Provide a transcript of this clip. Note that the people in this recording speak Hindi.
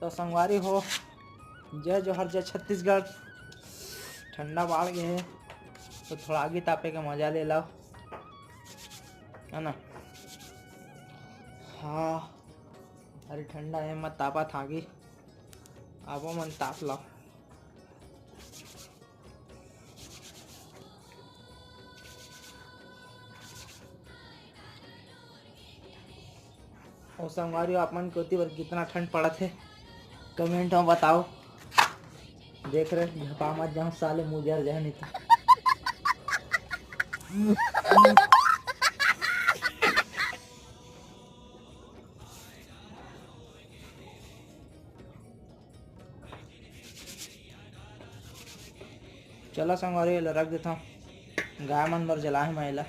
तो संगवारी हो, जय जोहर, जय छत्तीसगढ़। ठंडा बाढ़ गए है तो थोड़ा आगे तापे का मजा ले लो, है ना। हाँ, अरे ठंडा है मत तापा थागी, आपो मन ताप लो। और संगवारी अपन कोती पर कितना ठंड पड़ा थे कमेंट में बताओ। देख रहे झपा मत जाओ साले, मुझे जाए नहीं तो। चलो संगवारी रख देता हूँ, गाय मन बर जला है महिला।